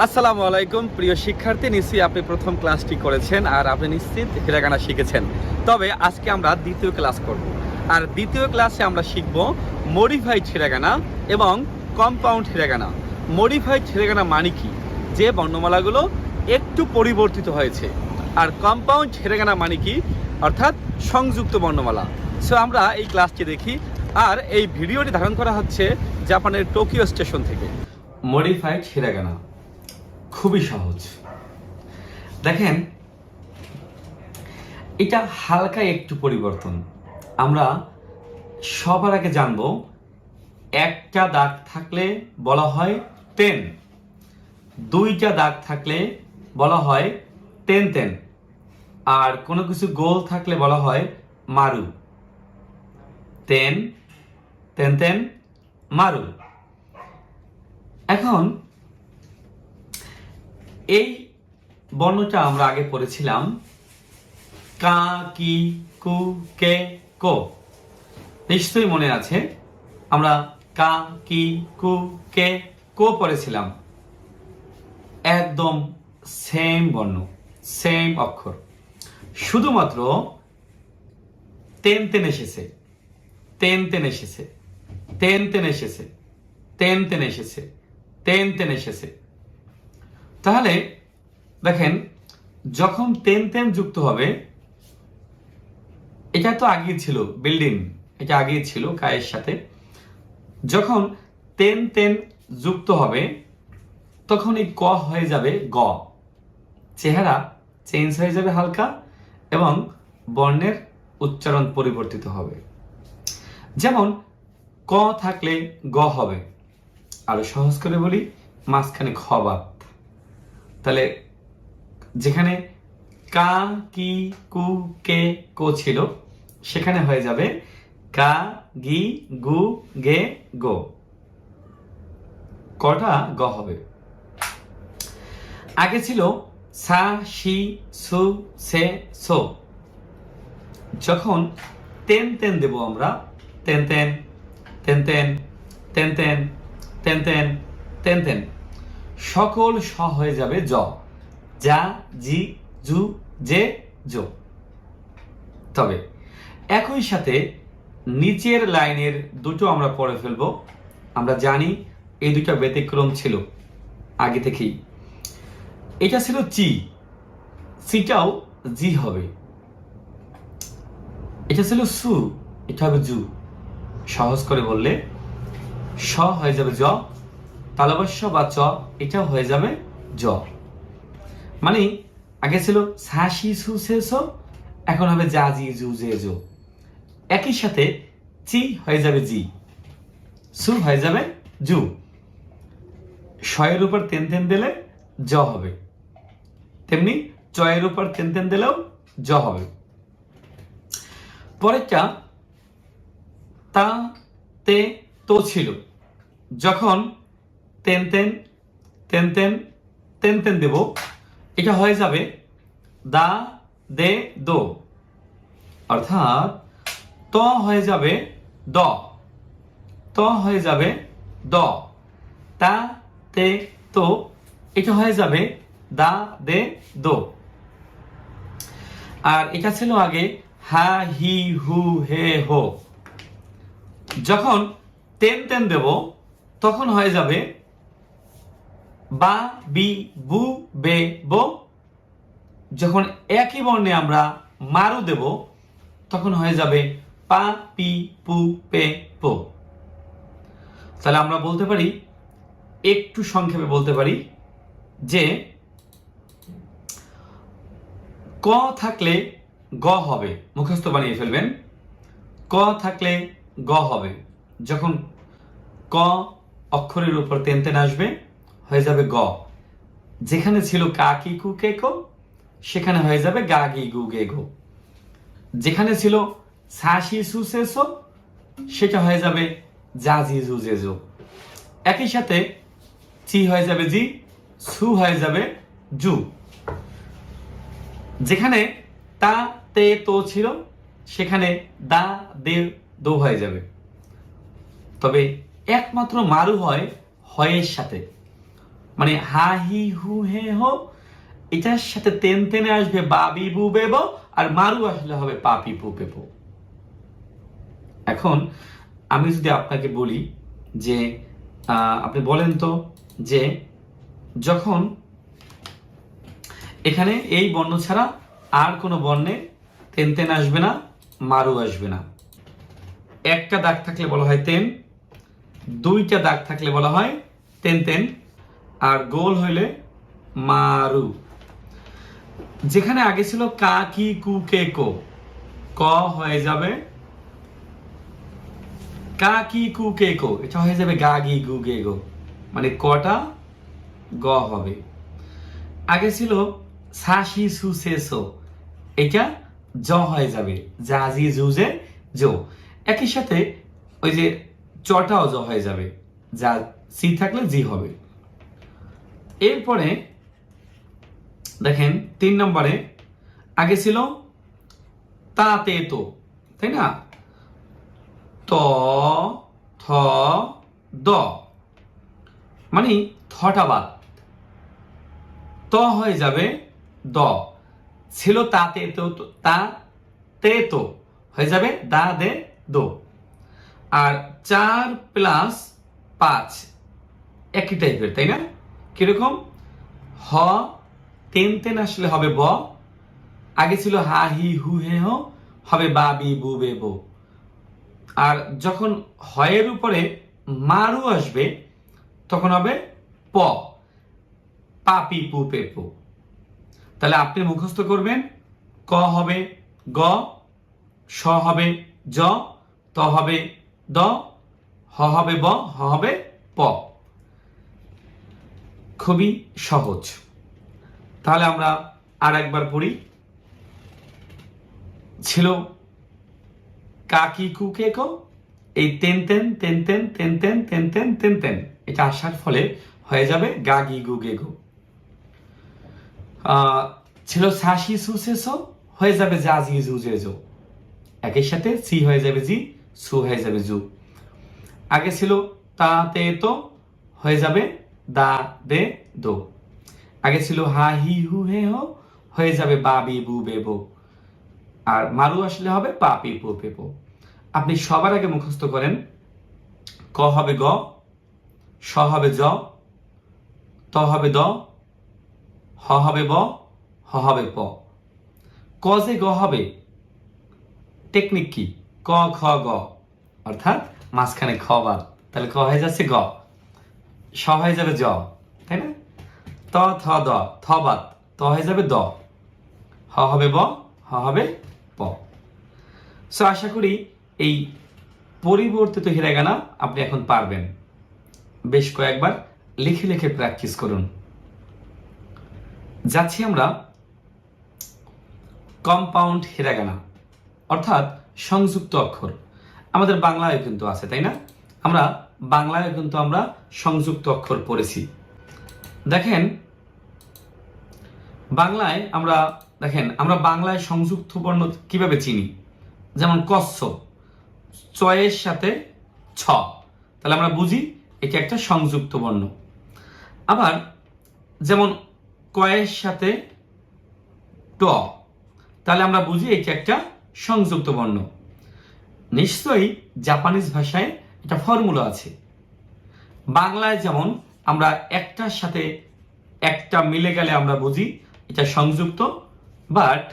আসসালামু আলাইকুম প্রিয় শিক্ষার্থী, নিশ্চয়ই আপনি প্রথম ক্লাসটি করেছেন আর আপনি নিশ্চিত হিরাগানা শিখেছেন। তবে আজকে আমরা দ্বিতীয় ক্লাস করব, আর দ্বিতীয় ক্লাসে আমরা শিখব মডিফাইড হিরাগানা এবং কম্পাউন্ড হিরাগানা। মডিফাইড হিরাগানা মানে কি? যে বর্ণমালাগুলো একটু পরিবর্তিত হয়েছে। আর কম্পাউন্ড হিরাগানা মানে কি? অর্থাৎ সংযুক্ত বর্ণমালা। সো আমরা এই ক্লাসটি দেখি। আর এই ভিডিওটি ধারণ করা হচ্ছে জাপানের টোকিও স্টেশন থেকে। মডিফাইড হিরাগানা খুবই সহজ। দেখেন, এটা হালকা একটু পরিবর্তন। আমরা সবার আগে জানবো, একটা দাগ থাকলে বলা হয় টেন, দুইটা দাগ থাকলে বলা হয় টেন টেন, আর কোনো কিছু গোল থাকলে বলা হয় মারু। টেন টেন টেন মারু। এখন এই বর্ণটা আমরা আগে পড়েছিলাম কা, কি, কু, কে, কো। নিশ্চয়ই মনে আছে, আমরা কা, কি, কু, কে, কো পড়েছিলাম। একদম সেম বর্ণ, সেম অক্ষর, শুধুমাত্র তেন তেন এসেছে, তেন তেন এসেছে, তেন তেন এসেছে, তেন তেন এসেছে, তেন তেন এসেছে। তাহলে দেখেন, যখন তেন তেন যুক্ত হবে, এটা তো আগেই ছিল বিল্ডিং, এটা আগেই ছিল কায়ের সাথে। যখন তেন তেন যুক্ত হবে তখন এই ক হয়ে যাবে গ, চেহারা চেঞ্জ হয়ে যাবে হালকা, এবং বর্ণের উচ্চারণ পরিবর্তিত হবে। যেমন ক থাকলে গ হবে। আরো সহজ করে বলি, মাঝখানে খ বাদ। তাহলে যেখানে কা, কি, কু, কে, কো ছিল, সেখানে হয়ে যাবে কা, গি, গু, গে, গো। কটা গ হবে। আগে ছিল সা, শি, সু, সে, সো। যখন তেন তেন দেব আমরা, তেন তেন, তেন তেন, তেন তেন, তেন তেন, তেন তেন, সকল স হয়ে যাবে জ। যা, জি, জু, জে, জো। তবে একই সাথে নিচের লাইনের দুটো আমরা পড়ে ফেলবো। আমরা জানি এই দুটো ব্যতিক্রম ছিল আগে থেকেই। এটা ছিল চি, সিটাও জি হবে। এটা ছিল সু, এটা হবে জু। সহজ করে বললে স হয়ে যাবে জ, তালবস্য বা চ এটাও হয়ে যাবে জ। মানে আগে ছিল সা, শি, সু, সে, সো, এখন হবে যা, জি, জু, জে, জো। একই সাথে চি হয়ে যাবে জি, সু হয়ে যাবে জু। শয়ের উপর তেন তেন দিলে জ হবে, তেমনি চয়ের উপর তেন তেন দিলেও জ হবে। পরেরটা তা, তে, তো ছিল। যখন তেন তেন, তেন তেন, তেন তেন দেব, এটা হয়ে যাবে দা, দে, দো। অর্থাৎ ত হয়ে যাবে দ, ত হয়ে যাবে দ, তা, তে, তো, এটা হয়ে যাবে দা, দে, দো। আর এটা ছিল আগে হা, হি, হু, হে, হো। যখন তেন তেন দেব তখন হয়ে যাবে বা, বি, বু, বে, বো। যখন একই বর্ণে আমরা মারু দেব তখন হয়ে যাবে পা, পি, পু, পে, পো। তাহলে আমরা বলতে পারি, একটু সংক্ষেপে বলতে পারি যে ক থাকলে গ হবে, মুখস্থ বানিয়ে ফেলবেন। ক থাকলে গ হবে। যখন ক অক্ষরের উপর তেন তেন আসবে হয়ে যাবে গ। যেখানে ছিল কা, কি, কু, কে, কো, সেখানে হয়ে যাবে গা, গি, গু, গে, গো। যেখানে ছিল সা, শি, সু, সে, সো, সেটা হয়ে যাবে যা, জি, জু, জে, জো। একই সাথে চি হয়ে যাবে জি, সু হয়ে যাবে জু। যেখানে তা, তে, তো ছিল, সেখানে দা, দে, দো হয়ে যাবে। তবে একমাত্র মারু হয় হয়ের সাথে। মানে হা হি হু হে হো, এটার সাথে তেন তেনে আসবে বাবি বু বেব, আর মারু আসলে হবে পাপি পু পেপো। এখন আমি যদি আপনাকে বলি যে আপনি বলেন তো যে যখন এখানে এই বর্ণ ছাড়া আর কোনো বর্ণে তেন তেন আসবে না, মারু আসবে না, একটা দাগ থাকলে বলা হয় তেন, দুইটা দাগ থাকলে বলা হয় তেন তেন, আর গোল হইলে মারু। যেখানে আগে ছিল কা কি কু কে কো, ক হয়ে যাবে কা কি কু কে কো, এটা হয়ে যাবে গা গি গু গে গো, মানে কটা গ হবে। আগে ছিল সা শি সু সে সো, এটা জ হয়ে যাবে যা জি জু জে জো। একই সাথে ওই যে চটাও জ হয়ে যাবে, যা সি থাকলে জি হবে। এরপরে দেখেন 3 নম্বরে আগে ছিল তা তে তো, তাই না, ত থ দ, মানে থটা বাদ, ত হয়ে যাবে দ। ছিল তাতে তো, তা তে তো হয়ে যাবে দা দে দো। আর 4 + 5 একই টাইপের, তাই না? কিরকম? হ তেন তেন আসলে হবে ব, আগে ছিল হা হি হু হে হো, হবে বা বি বু বে বো। আর যখন হয়ের উপরে মারু আসবে তখন হবে প, পাপি পু পে পো। তাহলে আপনি মুখস্থ করবেন, ক হবে গ, স হবে জ, ত হবে দ, হ হবে ব, হ হবে প। খুবই সহজ। তাহলে আমরা আর একবার পড়ি। ছিল কাকি কুকে কো, এই তেন তেন তেন তেন তেন তেন তেন তেন তেন তেন, এটা আসার ফলে হয়ে যাবে গা গি গু গে গো। ছিল সাশি সুসে সো, হয়ে যাবে যা জি জু জে জো, একই সাথে সি হয়ে যাবে জি, সু হয়ে যাবে জু। আগে ছিল তা তে তো, হয়ে যাবে দা দে দো। আগে ছিল হা হি হু হে হো, হয়ে যাবে বা বি বু বে বো। আর মারু আসলে হবে পা পি পু পে পো। আপনি সবার আগে মুখস্থ করেন, ক হবে গ, স হবে জ, ত হবে দ, হ হবে ব, হ হবে প। ক যে গ হবে, টেকনিক কি? ক খ গ, অর্থাৎ মাঝখানে খ বাদ, তাহলে ক হয়ে যাচ্ছে গ, স হয়ে যাবে জ, তাই না? ত থ দ, থ বাদ, ত হয়ে যাবে দ, হ হবে ব, হ হবে প। সো আশা করি এই পরিবর্তিত হিরাগানা আপনি এখন পারবেন। বেশ কয়েকবার লিখে লিখে প্র্যাকটিস করুন। যাচ্ছি আমরা কম্পাউন্ড হিরাগানা, অর্থাৎ সংযুক্ত অক্ষর। আমাদের বাংলায় কিন্তু আছে, তাই না? আমরা বাংলায় কিন্তু আমরা সংযুক্ত অক্ষর পড়েছি। দেখেন বাংলায় আমরা বাংলায় সংযুক্ত বর্ণ কিভাবে চিনি? যেমন কচ্ছপ, চয়ের সাথে ছ, তাহলে আমরা বুঝি এটা একটা সংযুক্ত বর্ণ। আবার যেমন কয়ের সাথে ট, তাহলে আমরা বুঝি এটা একটা সংযুক্ত বর্ণ। নিশ্চয়ই জাপানিজ ভাষায় একটা ফর্মুলা আছে। বাংলায় যেমন আমরা একটার সাথে একটা মিলে গেলে আমরা বুঝি এটা সংযুক্ত, বাট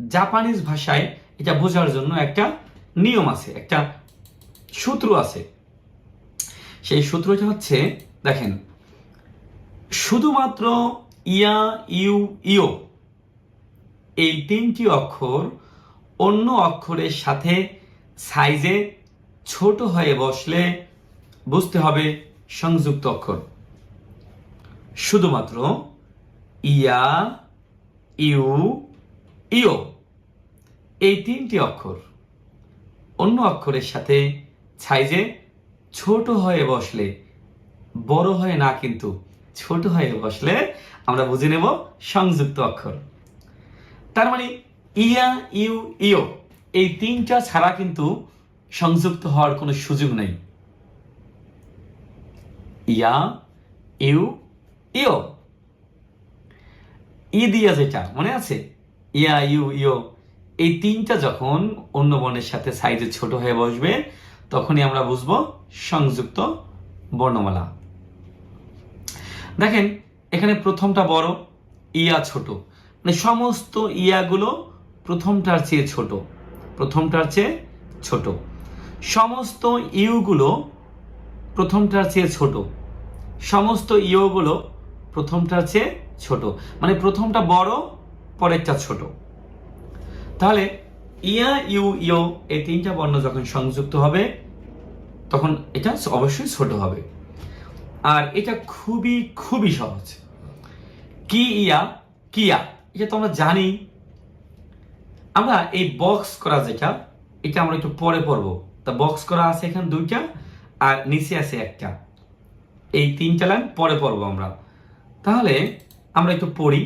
জাপানিজ ভাষায় এটা বোঝার জন্য একটা নিয়ম আছে, একটা সূত্র আছে। সেই সূত্রটা হচ্ছে, দেখেন, শুধুমাত্র ইয়া ইউ ইও এই 3টি অক্ষর অন্য অক্ষরের সাথে সাইজে ছোট হয়ে বসলে বুঝতে হবে সংযুক্ত অক্ষর। শুধুমাত্র ইয়া ইউ ইও এই 3টি অক্ষর অন্য অক্ষরের সাথে সাইজে ছোট হয়ে বসলে, বড় হয়ে না কিন্তু ছোট হয়ে বসলে আমরা বুঝে নেব সংযুক্ত অক্ষর। তার মানে ইয়া ইউ ইও এই 3টা ছাড়া কিন্তু সংযুক্ত হওয়ার কোনো সুযোগ নেই। ইয়া ইউ ইও, ই দিয়া যেটা মনে আছে, ইয়া, ইউ, ইও, এই তিনটা যখন অন্য বর্ণের সাথে সাইজে ছোট হয়ে বসবে তখনই আমরা বুঝবো সংযুক্ত বর্ণমালা। দেখেন এখানে প্রথমটা বড়, ইয়া ছোট, মানে সমস্ত ইয়াগুলো প্রথমটার চেয়ে ছোট, প্রথমটার চেয়ে ছোট। সমস্ত ইউগুলো প্রথমটার চেয়ে ছোট, সমস্ত ইউগুলো প্রথমটার চেয়ে ছোট, মানে প্রথমটা বড় পরেরটা ছোট। তাহলে ইয়া, ইউ, ইও এই তিনটা বর্ণ যখন সংযুক্ত হবে তখন এটা অবশ্যই ছোট হবে। আর এটা খুবই খুবই সহজ। কি ইয়া, কিয়া, এটা তো আমরা জানি। আমরা এই বক্স করা যেটা, এটা আমরা একটু পরে পড়বো। তা বক্স করা আছে এখানে দুইটা আর নিচে আছে একটা, এই তিনটা লাইন পরে পড়বো আমরা। তাহলে আমরা একটু পড়ি।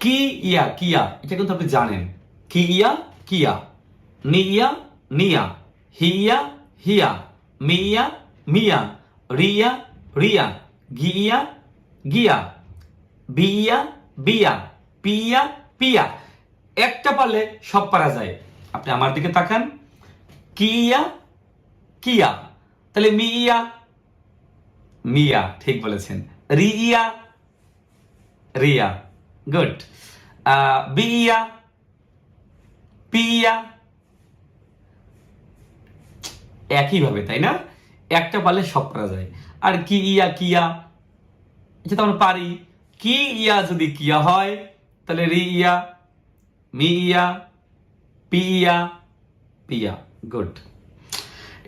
কি ইয়া, কিয়া, এটা কিন্তু আপনি জানেন। কি ইয়া, কিয়া, নি ইয়া, নিয়া, হি ইয়া, হিয়া, মি ইয়া, মিয়া, রিয়া, রিয়া, গি ইয়া, গিয়া, বি ইয়া, বিয়া, পি ইয়া, পিয়া। একটা পারলে সব পারা যায়। আপনি আমার দিকে তাকান। কি ইয়া, কিয়া, তাহলে মি ইয়া, মিয়া, ঠিক বলেছেন। রি ইয়া, রিয়া, গুড। বি ইয়া, পিয়া, একইভাবে, তাই না? একটা পারলে সব করা যায়। আর কি ইয়া, কিয়া, এটা তো আমরা পারি। কি ইয়া যদি কিয়া হয় তাহলে রি ইয়া, মি ইয়া, পি ইয়া, পিয়া, গুড।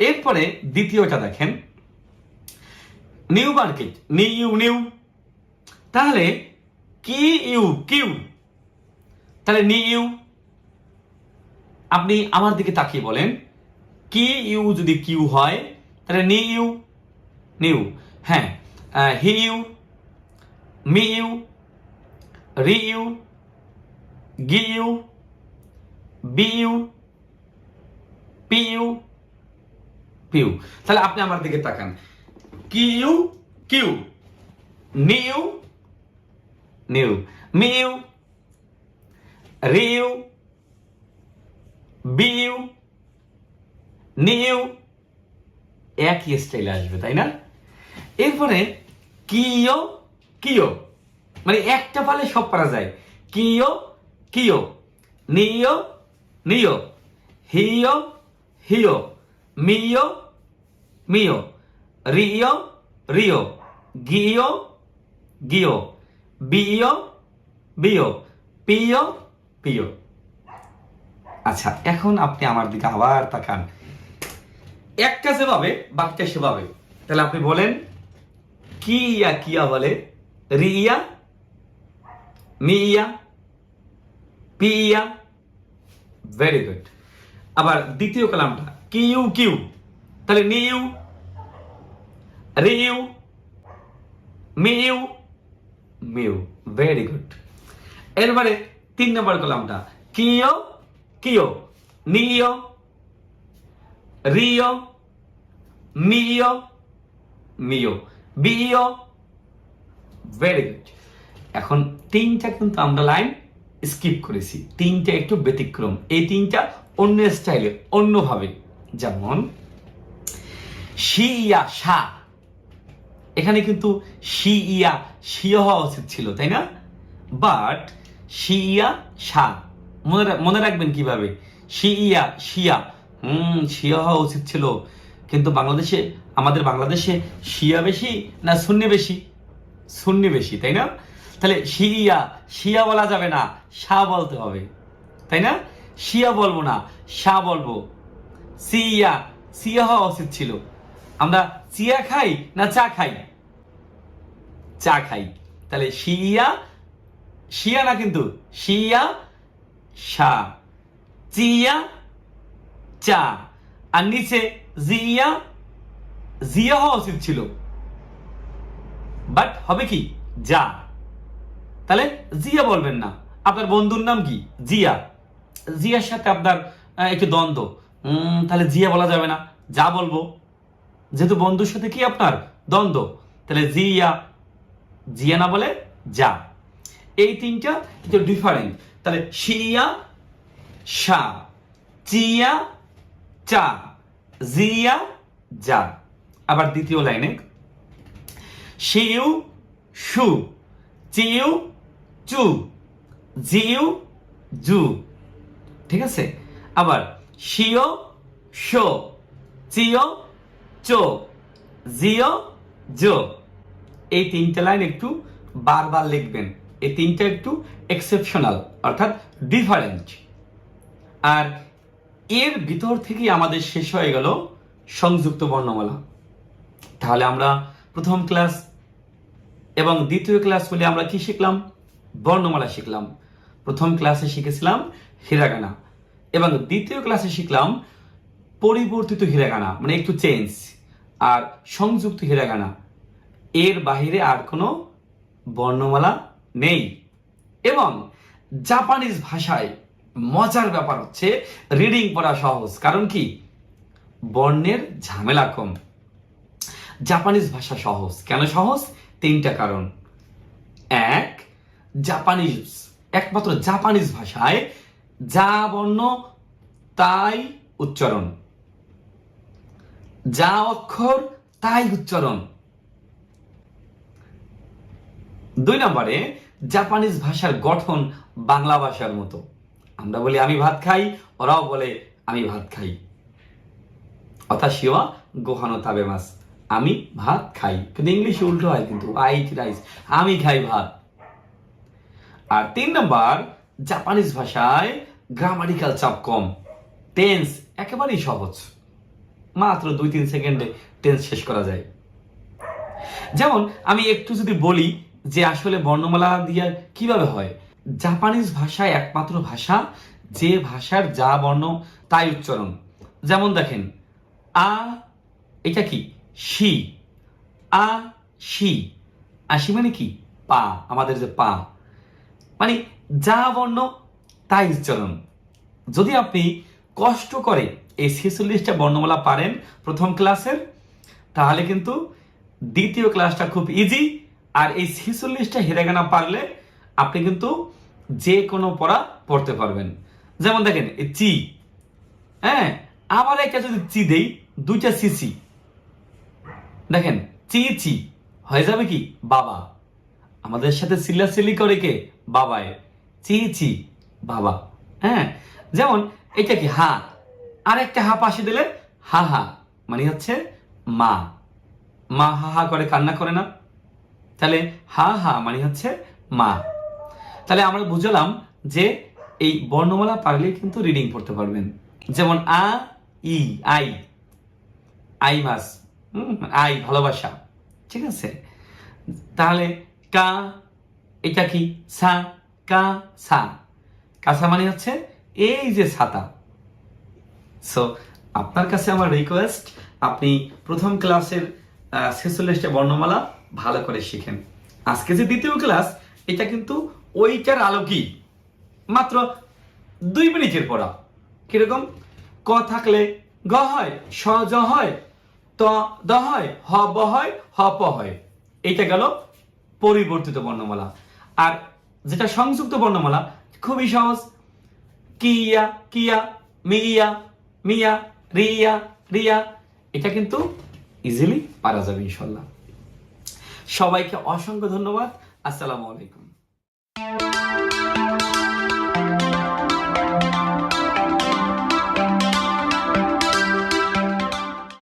এরপরে দ্বিতীয়টা দেখেন, নিউ মার্কেট, নি ইউ, নিউ, তাহলে কি ইউ, কিউ, তাহলে নি ইউ। আপনি আমার দিকে তাকিয়ে বলেন, কি ইউ যদি কিউ হয় তাহলে নি ইউ, নিউ। হ্যাঁ, হি ইউ, মি ইউ, রি ইউ, গি ইউ, বি ইউ, পি ইউ, পিউ। তাহলে আপনি আমার দিকে তাকান। কি ইউ, কিউ, নি ইউ, নিউ, মি ইউ, রি ইউ, বি ইউ, নি ইউ, একই স্টাইলে আসবে, তাই না? এরপরে কিও, কিও, মানে একটা পালে সব পারা যায়। কিও, কিও, নিও, নিও, হিও, হিও, মিও, মিও, রিও, রিও, গিও, গিও, বিও, বিও, পিও, পিও। আচ্ছা, এখন আপনি আমার দিকে আবার তাকান। একটা যেভাবে বাকিটা সেভাবে। তাহলে আপনি বলেন, কি ইয়া, কিয়া বলে রি ইয়া, মি ইয়া, পি ইয়া, ভেরি গুড। আবার দ্বিতীয় কালামটা কি ইউ, কিউ, তাহলে নি ইউ, রি ইউ, মি ইউ, মিউ, ভেরি গুড। এরপরে 3 নম্বর কলামটা কিও, কিও, নিও, রিও, মিও, মিও, বিও, ভেরি গুড। এখন 3টা কিন্তু আমরা লাইন স্কিপ করেছি, 3টা একটু ব্যতিক্রম। এই 3টা অন্য স্টাইলে, অন্যভাবে। যেমন শি ইয়া, সা, এখানে কিন্তু শি ইয়া, শিয়া হওয়া উচিত ছিল, তাই না? বাট শি ইয়া, সা, মনে রাখবেন কিভাবে? শি ইয়া, শিয়া, শিয়া হওয়া উচিত ছিল। কিন্তু বাংলাদেশে, আমাদের বাংলাদেশে শিয়া বেশি না সুন্নি বেশি? সুন্নি বেশি, তাই না? তাহলে শিয়া, শিয়া বলা যাবে না, সা বলতে হবে, তাই না? শিয়া বলবো না, সা বলবো। সিয়া, সিয়া হওয়া উচিত ছিল। আমরা চিয়া খাই না চা খাই? চা খাই। তাহলে শিয়া, শিয়া না কিন্তু, শিয়া, সা, চিয়া, চা, আর নিচে জিয়া, জিয়া হওয়া উচিত ছিল, বাট হবে কি যা। তাহলে জিয়া বলবেন না। আপনার বন্ধুর নাম কি? জিয়া, জিয়ার সাথে আপনার একটু দ্বন্দ্ব, তাহলে জিয়া বলা যাবে না, যা বলবো। যেহেতু বন্ধুর সাথে কি আপনার দ্বন্দ্ব, তাহলে জিয়া, জিয়া না বলে যা। এই তিনটা কিন্তু ডিফারেন্ট। তাহলে শিয়া শা, চিয়া চা, জিয়া যা। আবার দ্বিতীয় লাইনে শিউ শু, চিউ চু, জিউ জু। ঠিক আছে? আবার শিও শো, চিও চো, জিও জো। এই তিনটা লাইন একটু বারবার লিখবেন। এই তিনটা একটু এক্সেপশনাল, অর্থাৎ ডিফারেন্ট। আর এর ভিতর থেকেই আমাদের শেষ হয়ে গেল সংযুক্ত বর্ণমালা। তাহলে আমরা প্রথম ক্লাস এবং দ্বিতীয় ক্লাস বলে আমরা কি শিখলাম? বর্ণমালা শিখলাম। প্রথম ক্লাসে শিখেছিলাম হিরাগানা এবং দ্বিতীয় ক্লাসে শিখলাম পরিবর্তিত হিরাগানা, মানে একটু চেঞ্জ, আর সংযুক্ত হিরাগানা। এর বাহিরে আর কোনো বর্ণমালা নেই। এবং জাপানিজ ভাষায় মজার ব্যাপার হচ্ছে রিডিং পড়া সহজ। কারণ কি? বর্ণের ঝামেলা কম। জাপানিজ ভাষা সহজ। কেন সহজ? তিনটা কারণ। এক, একমাত্র জাপানিজ ভাষায় যা বর্ণ তাই উচ্চারণ, যা অক্ষর তাই উচ্চারণ। 2 নম্বরে, জাপানিজ ভাষার গঠন বাংলা ভাষার মতো। আমরা বলি আমি ভাত খাই, ওরাও বলে আমি ভাত খাই। অতাশিওয়া গোহানো তাবেমাস, আমি ভাত খাই। কিন্তু ইংলিশে উল্টো হয়, কিন্তু আই ইট রাইস, আমি খাই ভাত। আর 3 নম্বর, জাপানিজ ভাষায় গ্রামাটিক্যাল চাপ কম, টেন্স একেবারেই সহজ, মাত্র 2-3 সেকেন্ডে টেন্স শেষ করা যায়। যেমন আমি একটু যদি বলি যে আসলে বর্ণমালা দিয়ে কিভাবে হয়। জাপানিজ ভাষায় একমাত্র ভাষা যে ভাষার যা বর্ণ তাই উচ্চারণ। যেমন দেখেন, আ এটা কি? She, a she. আশি মানে কি? পা, আমাদের যে পা, মানে যা বর্ণ তাই উচ্চারণ। যদি আপনি কষ্ট করে এই 46টা বর্ণমালা পারেন প্রথম ক্লাসের, তাহলে কিন্তু দ্বিতীয় ক্লাসটা খুব ইজি। আর এই 46টা হিরাগানা পারলে আপনি কিন্তু যে কোনো পড়া পড়তে পারবেন। যেমন দেখেন চি, হ্যাঁ, আবার একটা যদি চি দেই, 2টা সিসি, দেখেন চি চি হয়ে যাবে কি? বাবা। আমাদের সাথে সিল্লাসিল্লি করে কে? বাবায়। চি চি বাবা। হ্যাঁ, যেমন এটা কি? হা, আর একটা হা পাশে দিলে হা হা, মানে হচ্ছে মা। মা হা হা করে কান্না করে না? তাহলে হা হা মানে হচ্ছে মা। তাহলে আমরা বুঝলাম যে এই বর্ণমালা পারলে কিন্তু রিডিং পড়তে পারবেন। যেমন আ ই, আই, আই মাস, আই ভালোবাসা। ঠিক আছে? তাহলে কা, এটা কি? সা, কা সা, কাসা মানে হচ্ছে এই যে ছাতা। সো আপনার কাছে আমার রিকোয়েস্ট, আপনি প্রথম ক্লাসের 46টা বর্ণমালা ভালো করে শিখেন। আজকে যে দ্বিতীয় ক্লাস, এটা কিন্তু ওইটার আলোকই, মাত্র 2 মিনিটের পড়া। কিরকম? ক থাকলে গ হয়, স জ হয়, ত দ হয়, হ ব হয়, হ প হয়। এইটা গেল পরিবর্তিত বর্ণমালা। আর যেটা সংযুক্ত বর্ণমালা খুবই সহজ। কিয়া কিয়া, মিয়া মিয়া, রিয়া রিয়া। এটা কিন্তু ইজিলি পারা যাবে ইনশাল্লাহ। সবাইকে অসংখ্য ধন্যবাদ। আসসালামু আলাইকুম।